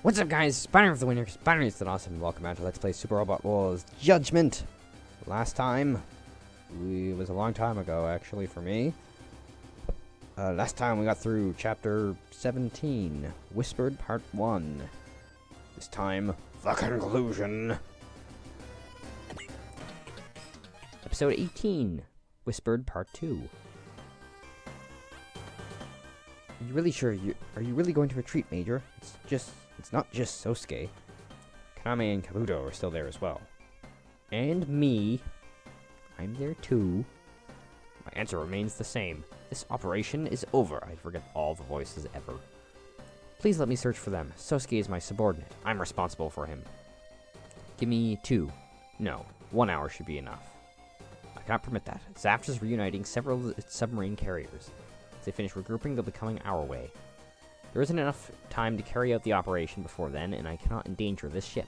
What's up, guys? Binaryftw the winner. Binaryftw awesome, and welcome back to Let's Play Super Robot Wars Judgment. Last time, it was a long time ago, actually, for me. Last time we got through Chapter 17, Whispered Part 1. This time, the conclusion. Episode 18, Whispered Part 2. Are you really sure are you really going to retreat, Major? It's not just Sosuke. Kaname and Kabuto are still there as well. And me. I'm there too. My answer remains the same. This operation is over. I forget all the voices ever. Please let me search for them. Sosuke is my subordinate. I'm responsible for him. Give me 2. No, 1 hour should be enough. I cannot permit that. Zaft is reuniting several of its submarine carriers. As they finish regrouping, they'll be coming our way. There isn't enough time to carry out the operation before then, and I cannot endanger this ship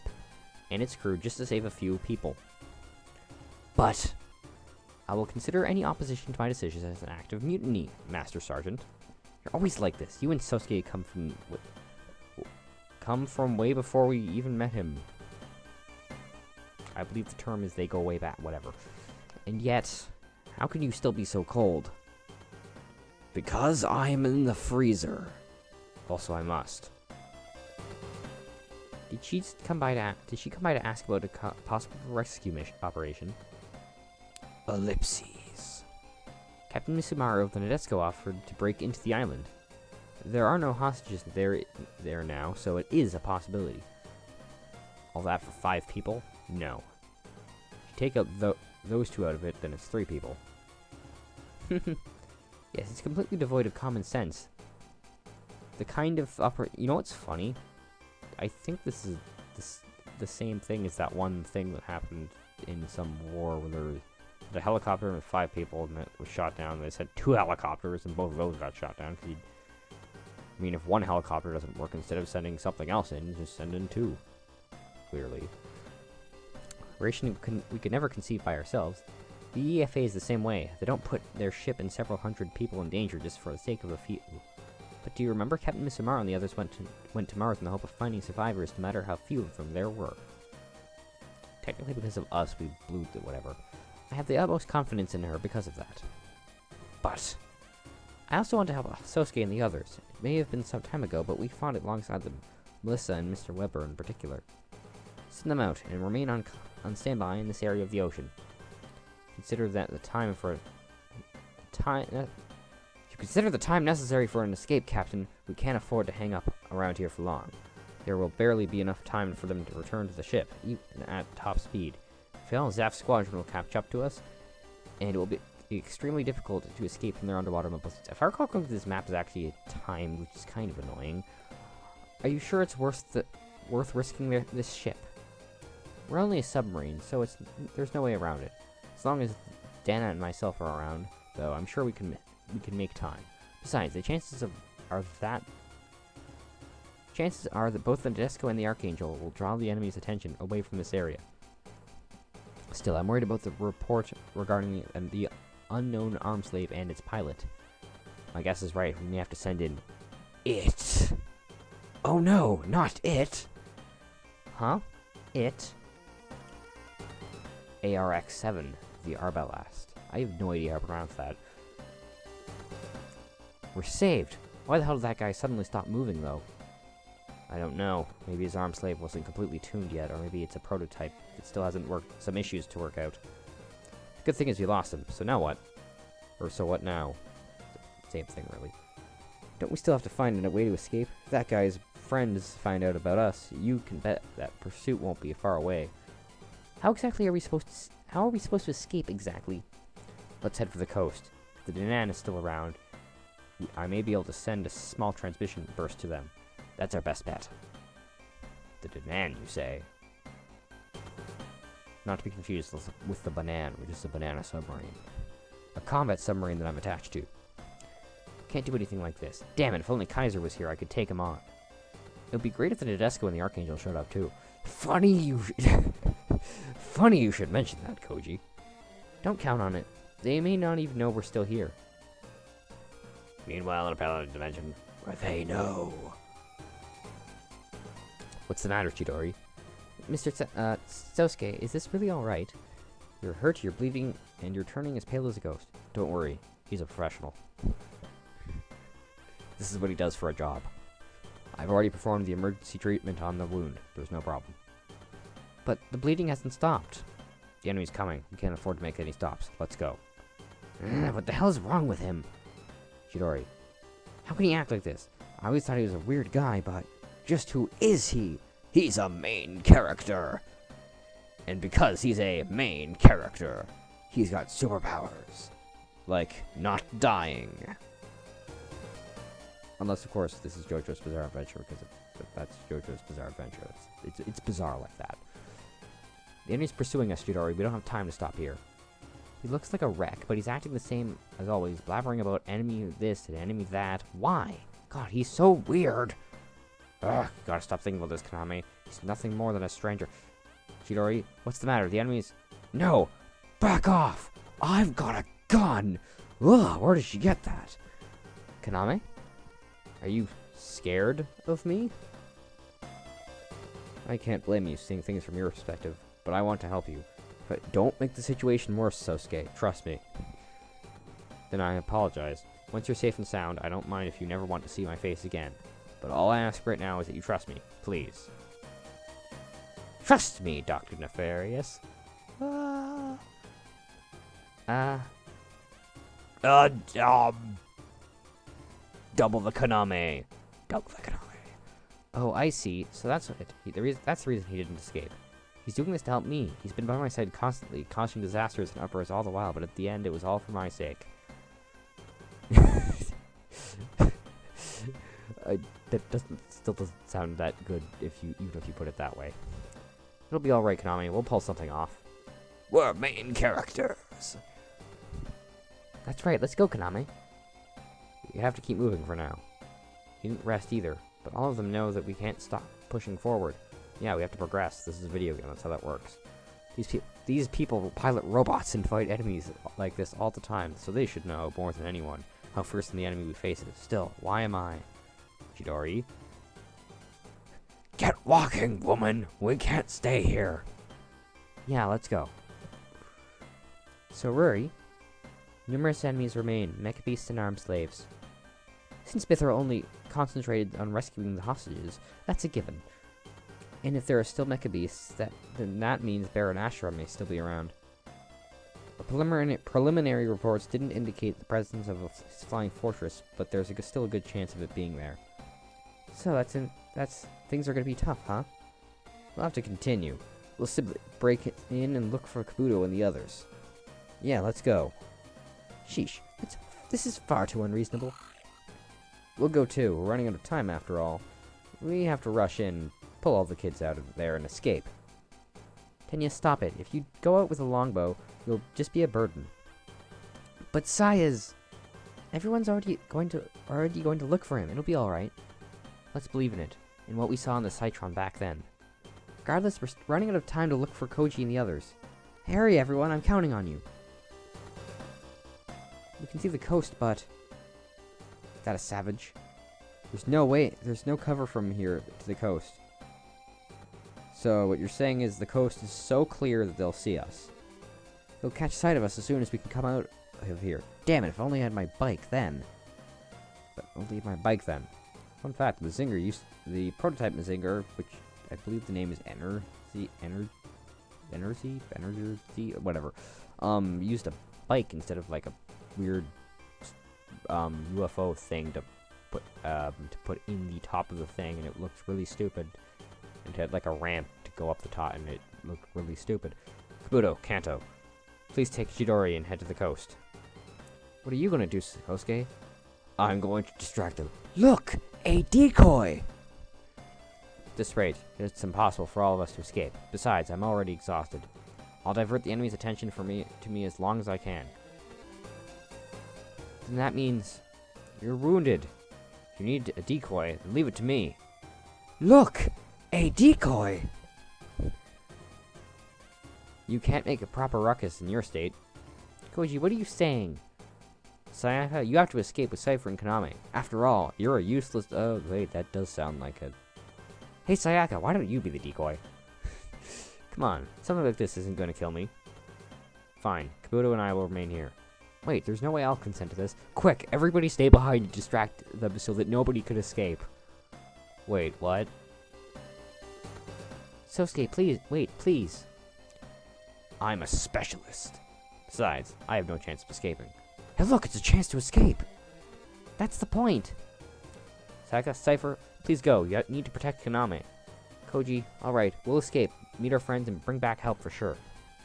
and its crew just to save a few people. But I will consider any opposition to my decisions as an act of mutiny, Master Sergeant. You're always like this. You and Sosuke come from way before we even met him. I believe the term is they go way back, whatever. And yet, how can you still be so cold? Because I'm in the freezer. Also, I must. Did she come by to ask about a possible rescue operation? Ellipses. Captain Misumaru of the Nadesco offered to break into the island. There are no hostages there now, so it is a possibility. All that for 5 people? No. If you take out those 2 out of it, then it's 3 people. Yes, it's completely devoid of common sense. The kind of you know what's funny? I think this is the same thing as that one thing that happened in some war where there was a helicopter with 5 people and it was shot down. They said 2 helicopters and both of those got shot down. I mean, if one helicopter doesn't work, instead of sending something else in, just send in 2. Clearly. Operation we could never conceive by ourselves. The EFA is the same way. They don't put their ship and several hundred people in danger just for the sake of a few. But do you remember Captain Misumaru and the others went to Mars in the hope of finding survivors, no matter how few of them there were? Technically, because of us, we blew the whatever. I have the utmost confidence in her because of that. But I also want to help Sosuke and the others. It may have been some time ago, but we fought alongside them, Melissa and Mr. Weber in particular. Send them out and remain on standby in this area of the ocean. Consider that the time Consider the time necessary for an escape, Captain. We can't afford to hang up around here for long. There will barely be enough time for them to return to the ship, even at top speed. Fail, Zaft's squadron will catch up to us, and it will be extremely difficult to escape from their underwater mobilities. If I recall correctly, this map is actually timed, which is kind of annoying. Are you sure it's worth risking this ship? We're only a submarine, so there's no way around it. As long as Dana and myself are around, though, I'm sure we can make time. Besides, the chances are that both the Nadesco and the Archangel will draw the enemy's attention away from this area. Still, I'm worried about the report regarding the unknown arm slave and its pilot. My guess is right. We may have to send in it. Oh no, not it. Huh? It. ARX-7, the Arbelast. I have no idea how to pronounce that. We're saved! Why the hell did that guy suddenly stop moving, though? I don't know. Maybe his arm slave wasn't completely tuned yet, or maybe it's a prototype that still hasn't some issues to work out. The good thing is we lost him, so now what? Or so what now? Same thing, really. Don't we still have to find a way to escape? If that guy's friends find out about us, you can bet that pursuit won't be far away. How are we supposed to escape exactly? Let's head for the coast. If the Danan is still around, I may be able to send a small transmission burst to them. That's our best bet. The Danan, you say? Not to be confused with the Banan, which is a banana submarine. A combat submarine that I'm attached to. Can't do anything like this. Damn it, if only Kaiser was here, I could take him on. It would be great if the Nadesco and the Archangel showed up too. Funny you should mention that, Koji. Don't count on it. They may not even know we're still here. Meanwhile, in a parallel dimension, where they know. What's the matter, Chidori? Mr. Sosuke, is this really alright? You're hurt, you're bleeding, and you're turning as pale as a ghost. Don't worry, he's a professional. This is what he does for a job. I've already performed the emergency treatment on the wound. There's no problem. But the bleeding hasn't stopped. The enemy's coming. We can't afford to make any stops. Let's go. What the hell's wrong with him? Chidori. How can he act like this? I always thought he was a weird guy, but just who is he? He's a main character. And because he's a main character, he's got superpowers. Like, not dying. Unless, of course, this is JoJo's Bizarre Adventure, because if that's JoJo's Bizarre Adventure, it's bizarre like that. The enemy's pursuing us, Chidori. We don't have time to stop here. He looks like a wreck, but he's acting the same as always, blabbering about enemy this and enemy that. Why? God, he's so weird. Ugh, gotta stop thinking about this, Kaname. He's nothing more than a stranger. Chidori, what's the matter? The enemy's... No! Back off! I've got a gun! Ugh, where did she get that? Kaname? Are you scared of me? I can't blame you seeing things from your perspective, but I want to help you. But don't make the situation worse, Sosuke. Trust me. Then I apologize. Once you're safe and sound, I don't mind if you never want to see my face again. But all I ask right now is that you trust me. Please. Trust me, Dr. Nefarious. Double the Kaname. Double the Kaname. Oh, I see. So that's it. That's the reason he didn't escape. He's doing this to help me. He's been by my side constantly, causing disasters and uproars all the while, but at the end, it was all for my sake. That still doesn't sound that good even if you put it that way. It'll be alright, Konami. We'll pull something off. We're main characters. That's right. Let's go, Konami. You have to keep moving for now. You didn't rest either, but all of them know that we can't stop pushing forward. Yeah, we have to progress. This is a video game. That's how that works. These people pilot robots and fight enemies like this all the time, so they should know more than anyone how fearsome the enemy we face is. Still, why am I? Chidori? Get walking, woman! We can't stay here. Yeah, let's go. So, Ruri, numerous enemies remain, mecha beasts and armed slaves. Since Mythra only concentrated on rescuing the hostages, that's a given. And if there are still mecha beasts, then that means Baron Ashura may still be around. The preliminary reports didn't indicate the presence of a flying fortress, but there's still a good chance of it being there. So things are gonna be tough, huh? We'll have to continue. We'll simply break in and look for Kabuto and the others. Yeah, let's go. Sheesh, this is far too unreasonable. We'll go too. We're running out of time after all. We have to rush in, pull all the kids out of there, and escape. Tenya, stop it. If you go out with a longbow, you'll just be a burden. But Saya's... Everyone's already going to look for him. It'll be alright. Let's believe in it, in what we saw in the Citron back then. Regardless, we're running out of time to look for Koji and the others. Hurry, everyone, I'm counting on you. We can see the coast, but... Is that a savage? There's no cover from here to the coast. So, what you're saying is the coast is so clear that they'll see us. They'll catch sight of us as soon as we can come out of here. Damn it, if only I had my bike then. But only my bike then. Fun fact, the prototype Mazinger, which I believe the name is Energy, whatever, used a bike instead of like a weird UFO thing to put in the top of the thing, and it looked really stupid. It had like a ramp to go up the top, and it looked really stupid. Kabuto, Kanto, please take Chidori and head to the coast. What are you gonna do, Sosuke? I'm going to distract them. Look! A decoy! At this rate, it's impossible for all of us to escape. Besides, I'm already exhausted. I'll divert the enemy's attention to me as long as I can. Then that means you're wounded. If you need a decoy, then leave it to me. Look! A decoy! You can't make a proper ruckus in your state. Koji, what are you saying? Sayaka, you have to escape with Cypher and Konami. After all, you're a useless... Oh, wait, that does sound like a... Hey, Sayaka, why don't you be the decoy? Come on, something like this isn't going to kill me. Fine, Kabuto and I will remain here. Wait, there's no way I'll consent to this. Quick, everybody stay behind and distract them so that nobody could escape. Wait, what? Sosuke, please, wait, please. I'm a specialist. Besides, I have no chance of escaping. Hey, look, it's a chance to escape. That's the point. Sayaka, Cypher, please go. You need to protect Kaname. Koji, alright, we'll escape, meet our friends, and bring back help for sure.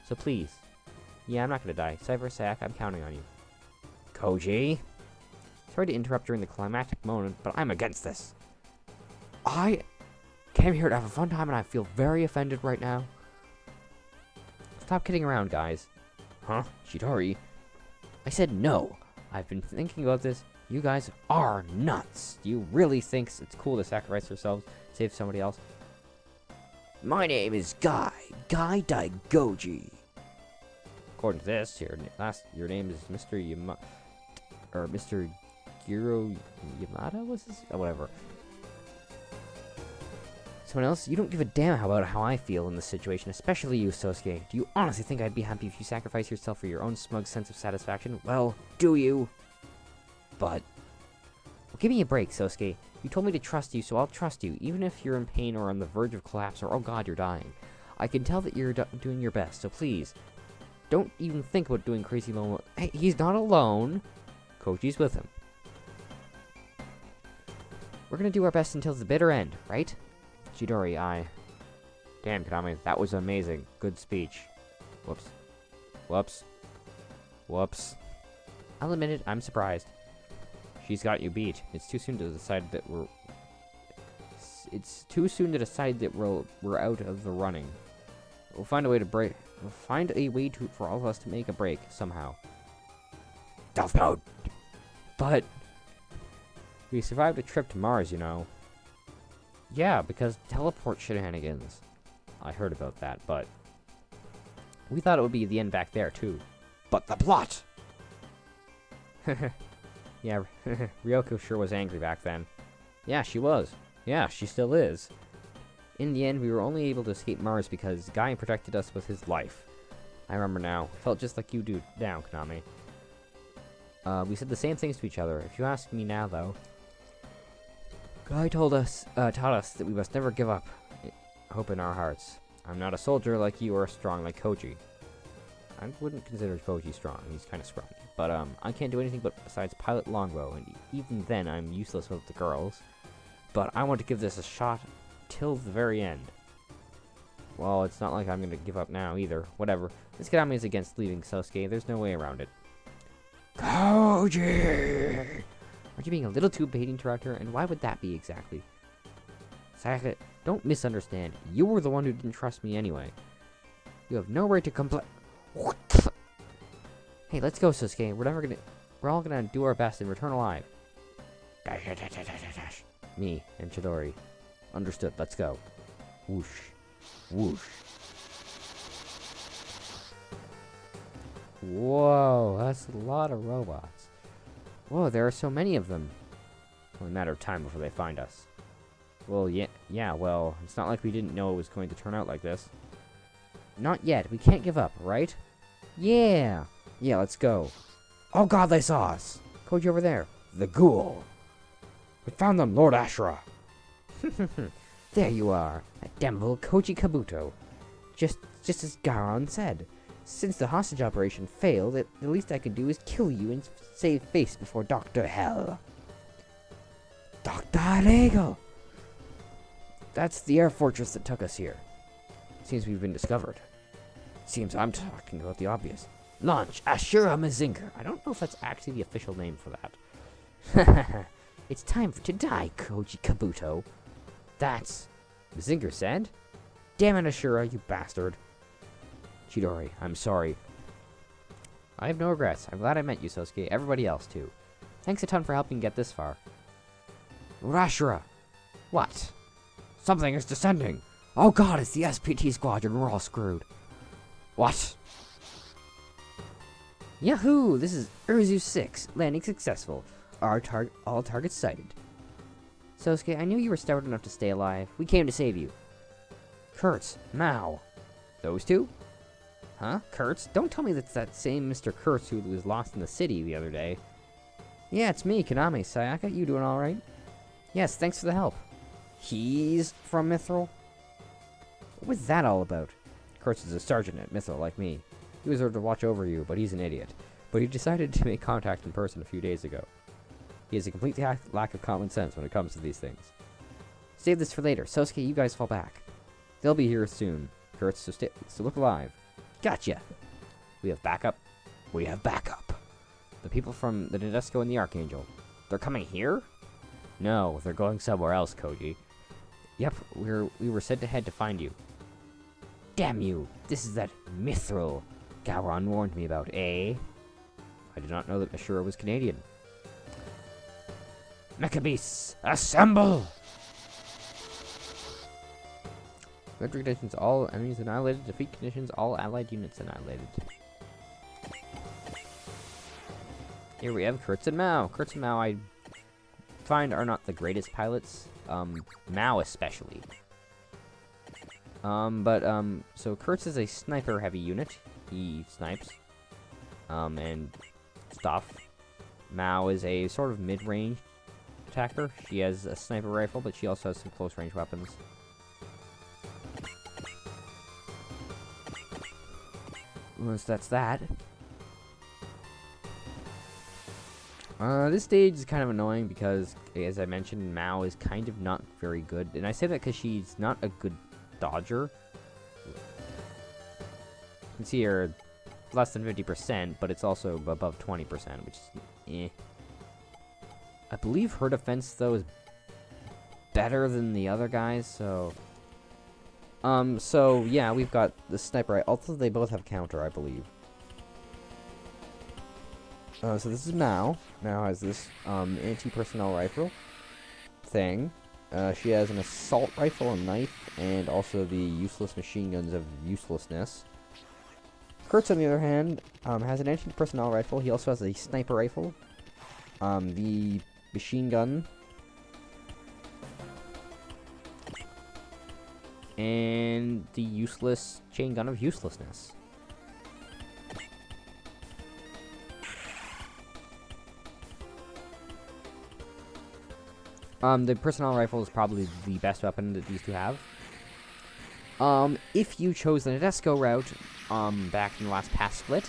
So please. Yeah, I'm not gonna die. Cypher, Sayaka, I'm counting on you. Koji? Sorry to interrupt during the climactic moment, but I'm against this. I came here to have a fun time, and I feel very offended right now. Stop kidding around, guys. Huh? Chidori? I said no. I've been thinking about this. You guys are nuts. Do you really think it's cool to sacrifice yourselves to save somebody else? My name is Guy Daigoji. According to this, your name is Mr. Mr. Giro Yamada was his? Oh, whatever. Someone else? You don't give a damn about how I feel in this situation, especially you, Sosuke. Do you honestly think I'd be happy if you sacrifice yourself for your own smug sense of satisfaction? Well, do you? But... Well, give me a break, Sosuke. You told me to trust you, so I'll trust you, even if you're in pain or on the verge of collapse or, oh god, you're dying. I can tell that you're doing your best, so please, don't even think about doing crazy alone. Hey, he's not alone. Koji's with him. We're gonna do our best until the bitter end, right? Chidori, Damn, Kaname, that was amazing. Good speech. Whoops. Whoops. Whoops. I'll admit it, I'm surprised. She's got you beat. It's too soon to decide that we're... It's too soon to decide that we're out of the running. We'll find a way to break... We'll find a way for all of us to make a break, somehow. Stealth mode! But... We survived a trip to Mars, you know. Yeah, because teleport shenanigans. I heard about that, but... We thought it would be the end back there, too. But the plot! Yeah, Ryoko sure was angry back then. Yeah, she was. Yeah, she still is. In the end, we were only able to escape Mars because Guy protected us with his life. I remember now. Felt just like you do now, Kaname. We said the same things to each other. If you ask me now, though... Guy taught us that we must never give up hope in our hearts. I'm not a soldier like you or strong like Koji. I wouldn't consider Koji strong. He's kind of scrawny. But, I can't do anything besides pilot longbow, and even then I'm useless with the girls. But I want to give this a shot till the very end. Well, it's not like I'm gonna give up now, either. Whatever. This Kaname is against leaving Sosuke. There's no way around it. Koji! Aren't you being a little too baiting to her? And why would that be exactly? Sayaka, don't misunderstand. You were the one who didn't trust me anyway. You have no right to complain. Hey, let's go, Sosuke. We're all gonna do our best and return alive. Me and Chidori. Understood. Let's go. Whoosh. Whoosh. Whoa, that's a lot of robots. Whoa, there are so many of them. Only a matter of time before they find us. Well, yeah, well, it's not like we didn't know it was going to turn out like this. Not yet. We can't give up, right? Yeah. Yeah, let's go. Oh god, they saw us. Koji over there. The ghoul. We found them, Lord Ashura. There you are. That damnable Koji Kabuto. Just as Garon said. Since the hostage operation failed, the least I can do is kill you and save face before Dr. Hell. Dr. Lego! That's the air fortress that took us here. Seems we've been discovered. Seems I'm talking about the obvious. Launch Ashura Mazinger. I don't know if that's actually the official name for that. It's time to die, Koji Kabuto. That's... Mazinger said? Damn it, Ashura, you bastard. Chidori, I'm sorry. I have no regrets. I'm glad I met you, Sosuke. Everybody else, too. Thanks a ton for helping get this far. Ashura! What? Something is descending! Oh god, it's the SPT squadron. We're all screwed. What? Yahoo! This is Urzu 6. Landing successful. All targets sighted. Sosuke, I knew you were stubborn enough to stay alive. We came to save you. Kurtz, Mao. Those two? Huh? Kurtz? Don't tell me that's that same Mr. Kurtz who was lost in the city the other day. Yeah, it's me, Kaname. Sayaka, you doing alright? Yes, thanks for the help. He's from Mithril? What was that all about? Kurtz is a sergeant at Mithril, like me. He was there to watch over you, but he's an idiot. But he decided to make contact in person a few days ago. He has a complete lack of common sense when it comes to these things. Save this for later. Sosuke, you guys fall back. They'll be here soon. Kurtz, so look alive. Gotcha! We have backup. We have backup. The people from the Nadesco and the Archangel. They're coming here? No, they're going somewhere else, Koji. Yep, we were sent ahead to find you. Damn you! This is that Mithril Gowron warned me about, eh? I did not know that Ashura was Canadian. Mecha Beasts, assemble! Victory conditions, all enemies annihilated. Defeat conditions, all allied units annihilated. Here we have Kurtz and Mao. Kurtz and Mao, I find, are not the greatest pilots. Mao especially. So Kurtz is a sniper-heavy unit. He snipes. And stuff. Mao is a sort of mid-range attacker. She has a sniper rifle, but she also has some close-range weapons. Well, so that's that. This stage is kind of annoying because, as I mentioned, Mao is kind of not very good. And I say that because she's not a good dodger. You can see her less than 50%, but it's also above 20%, which is eh. I believe her defense, though, is better than the other guys, so... So, yeah, we've got the sniper. Also, they both have counter, I believe. So this is Mao. Mao has this, anti-personnel rifle thing. She has an assault rifle, a knife, and also the useless machine guns of uselessness. Kurtz, on the other hand, has an anti-personnel rifle. He also has a sniper rifle, the machine gun, and the useless chain gun of uselessness. The personnel rifle is probably the best weapon that these two have. If you chose the Nadesco route, back in the last pass split,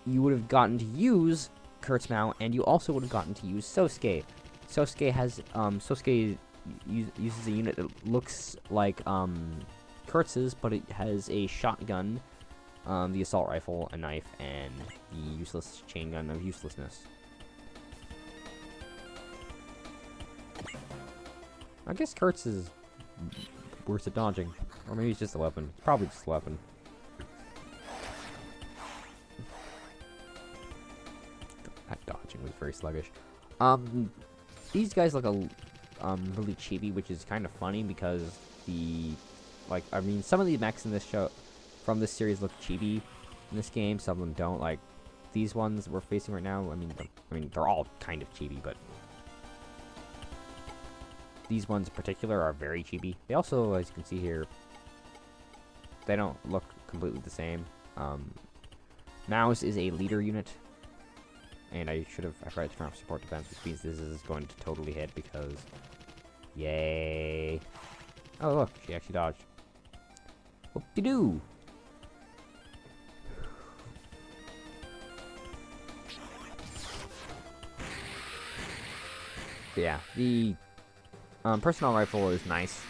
you would have gotten to use Kurtz Mao, and you also would have gotten to use Sosuke. Sosuke has, uses a unit that looks like, Kurtz's, but it has a shotgun, the assault rifle, a knife, and the useless chain gun of uselessness. I guess Kurtz is worse at dodging. Or maybe it's just a weapon. It's probably just a weapon. That dodging was very sluggish. These guys look really chibi, which is kind of funny because some of the mechs in this show, from this series, look chibi in this game. Some of them don't. Like, these ones we're facing right now, I mean, they're all kind of chibi, but these ones in particular are very chibi. They also, as you can see here, they don't look completely the same. Mao's is a leader unit, and I forgot to turn off support defense, which means this is going to totally hit because, yay! Oh look, she actually dodged. Whoop-de-doo! Yeah, the personnel rifle is nice.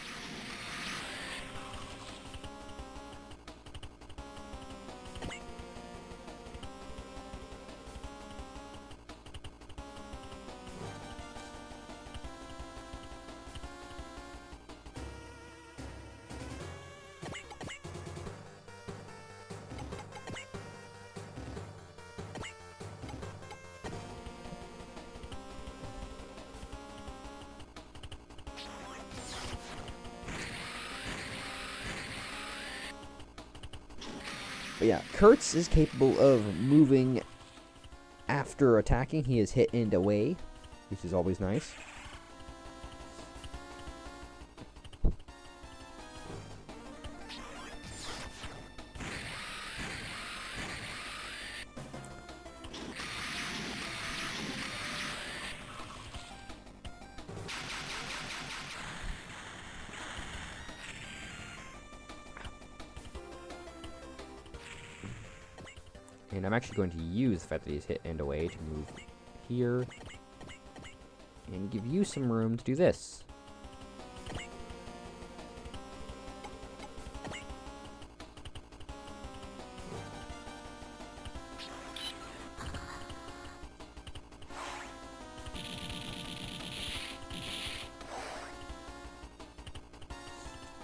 But yeah, Kurtz is capable of moving after attacking. He is hit and away, which is always nice. And I'm actually going to use the fact that he's hit and away to move here. And give you some room to do this.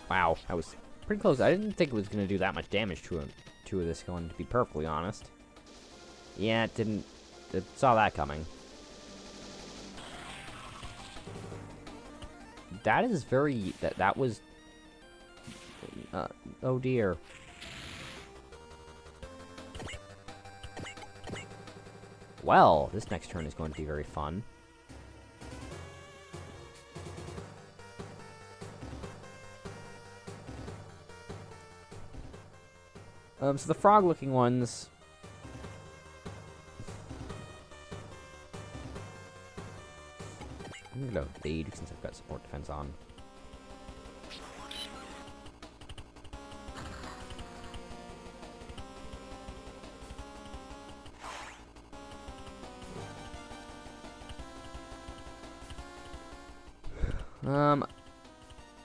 Wow, that was pretty close. I didn't think it was going to do that much damage to him, to this one, to be perfectly honest. Yeah, it didn't. It saw that coming. That is very... That was... oh dear. Well, this next turn is going to be very fun. So the frog-looking ones... I'm gonna evade since I've got support defense on.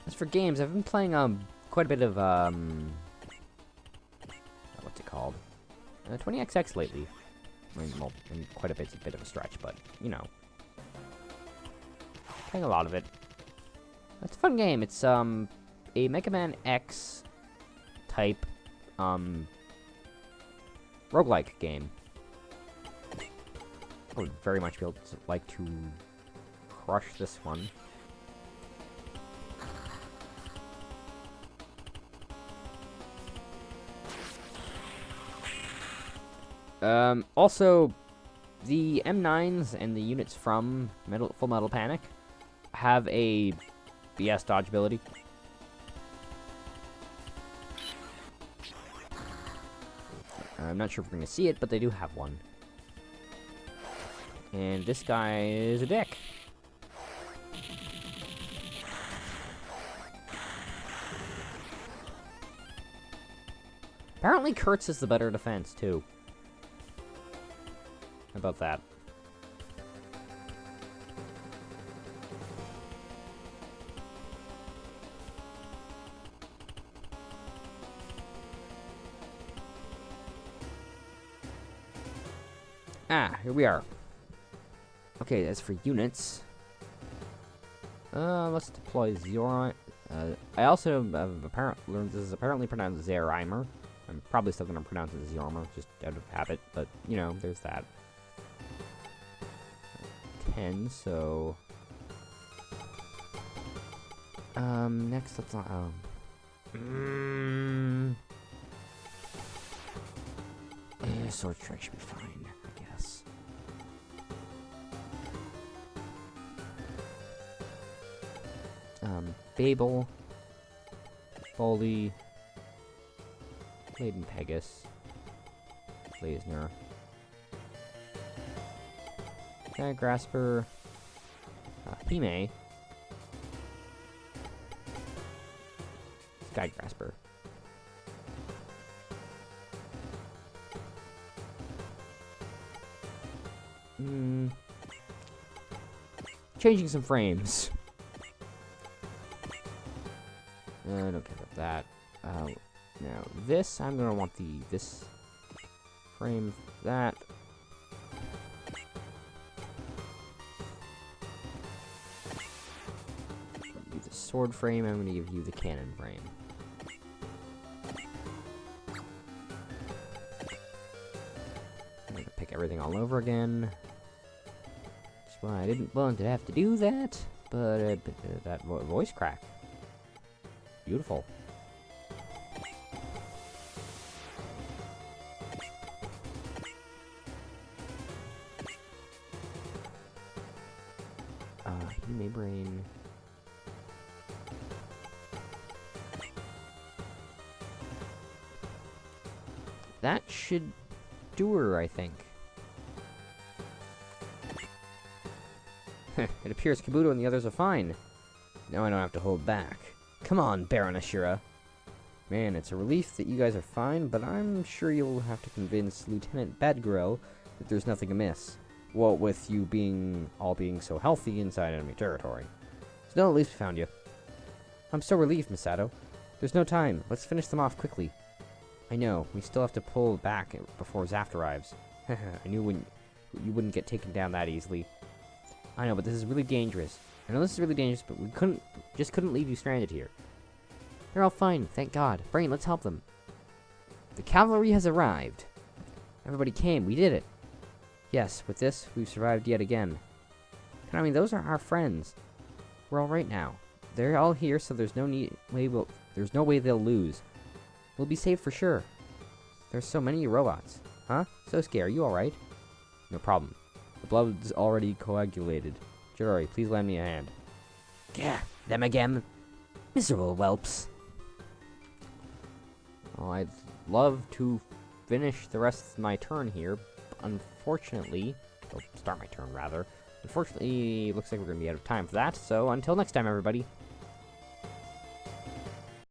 As for games, I've been playing quite a bit of what's it called? 20XX lately. I mean, well, quite a bit of a stretch, but you know. Playing a lot of it. It's a fun game. It's a Mega Man X type roguelike game. I would very much be able to like to crush this one. Also, the M9s and the units from Full Metal Panic have a BS dodge ability. I'm not sure if we're going to see it, but they do have one. And this guy is a dick. Apparently Kurtz is the better defense, too. How about that? Ah, here we are. Okay, as for units, let's deploy Zero. I also have learned this is apparently pronounced Zerimer. I'm probably still gonna pronounce it Zerimer, just out of habit, but you know, there's that. 10, so next let's sword strike should be fine, I guess. Babel, Foley, Blade and Pegasus, Blazner, Sky Grasper, Hime, Sky Grasper. Changing some frames. I don't care about that. Now this, I'm gonna want this frame, that. The sword frame, I'm gonna give you the cannon frame. I'm gonna pick everything all over again. That's why I didn't want to have to do that, but that voice crack. Beautiful. Hime Brain. That should do her, I think. It appears Kabuto and the others are fine. Now I don't have to hold back. Come on, Baron Ashura. Man, it's a relief that you guys are fine, but I'm sure you'll have to convince Lieutenant Badgrill that there's nothing amiss. Well, with you all being so healthy inside enemy territory. So at least we found you. I'm so relieved, Misato. There's no time. Let's finish them off quickly. I know. We still have to pull back before Zaft arrives. I knew you wouldn't get taken down that easily. I know, but this is really dangerous. I know this is really dangerous, but we couldn't leave you stranded here. They're all fine, thank God. Brain, let's help them. The cavalry has arrived. Everybody came. We did it. Yes, with this, we've survived yet again. I mean, those are our friends. We're all right now. They're all here, so there's no way they'll lose. We'll be safe for sure. There's so many robots. Huh? So scary. You alright? No problem. The blood's already coagulated. Jidori, please lend me a hand. Yeah, them again. Miserable whelps. Well, I'd love to finish the rest of my turn here. Unfortunately, start my turn rather. Unfortunately, it looks like we're going to be out of time for that. So until next time, everybody.